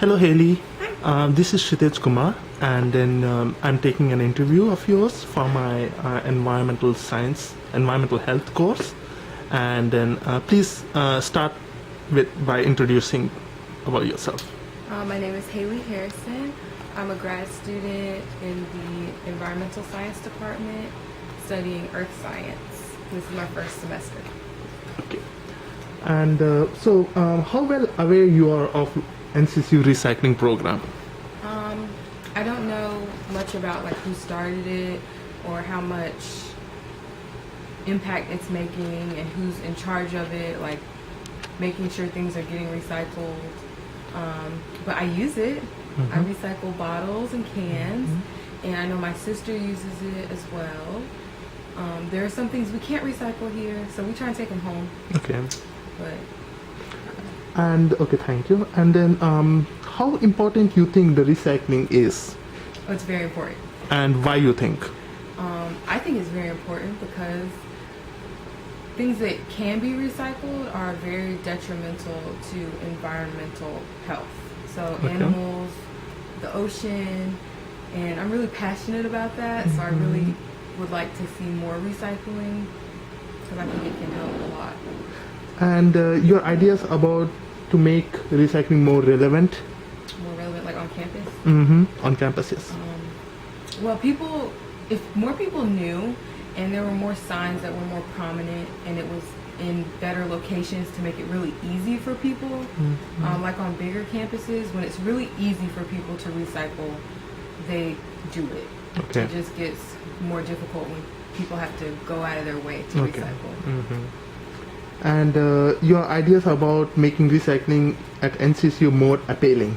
Hello, Haley. This is Kshitij Kumar, and then I'm taking an interview of yours for my environmental health course. And then please start by introducing about yourself. My name is Hally Harrison. I'm a grad student in the environmental science department studying earth science. This is my first semester. Okay. And how well aware you are of NCCU recycling program? I don't know much about like who started it or how much impact it's making and who's in charge of it, like making sure things are getting recycled. But I use it. I recycle bottles and cans, and I know my sister uses it as well. There are some things we can't recycle here, so we try and take them home. Okay. But And okay, thank you. And then how important you think the recycling is, it's very important. and why you think? I think it's very important because things that can be recycled are very detrimental to environmental health. So animals, the ocean, and I'm really passionate about that. So I really would like to see more recycling because I think it can help a lot. And your ideas about to make recycling more relevant? More relevant, like on campus. On campus, yes. Well, if more people knew and there were more signs that were more prominent and it was in better locations to make it really easy for people, like on bigger campuses, when it's really easy for people to recycle, they do it. Okay. It just gets more difficult when people have to go out of their way to recycle. And your ideas about making recycling at NCCU more appealing,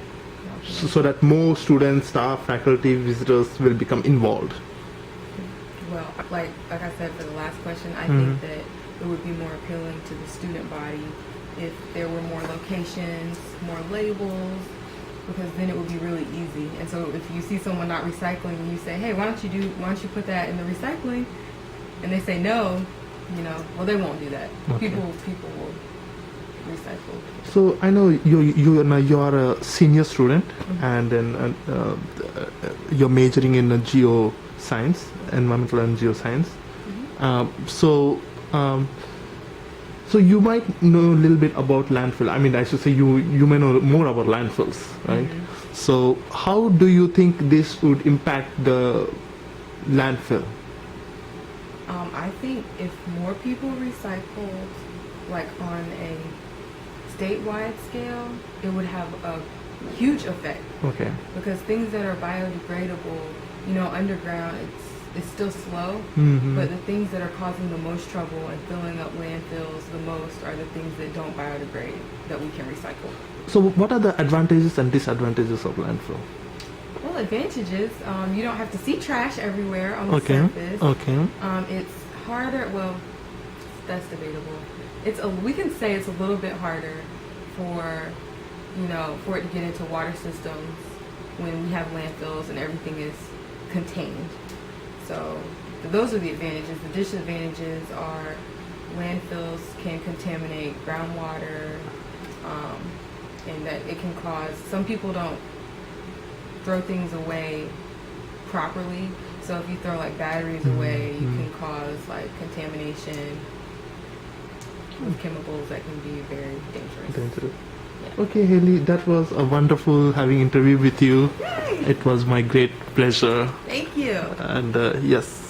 so that more students, staff, faculty, visitors will become involved. Well, like I said for the last question, I think that it would be more appealing to the student body if there were more locations, more labels, because then it would be really easy. And so if you see someone not recycling and you say, hey, why don't you put that in the recycling? And they say no, well, they won't do that. Okay. People will recycle. So I know you are a senior student, and then you're majoring in geoscience, environmental and geoscience. So you might know a little bit about landfill. I mean, I should say you may know more about landfills, right? So how do you think this would impact the landfill? I think if more people recycled, like on a statewide scale, it would have a huge effect. Okay. Because things that are biodegradable, underground, it's still slow, but the things that are causing the most trouble and filling up landfills the most are the things that don't biodegrade, that we can recycle. So what are the advantages and disadvantages of landfill? Well, advantages, you don't have to see trash everywhere on the surface. Okay. It's harder, well, that's debatable. We can say it's a little bit harder for it to get into water systems when we have landfills and everything is contained. So those are the advantages. The disadvantages are landfills can contaminate groundwater, and that it can cause, some people don't throw things away properly. So if you throw like batteries away, you can cause like contamination with chemicals that can be very dangerous. Yeah. Okay, Haley, that was a wonderful having interview with you. Yay! It was my great pleasure. Thank you. And yes.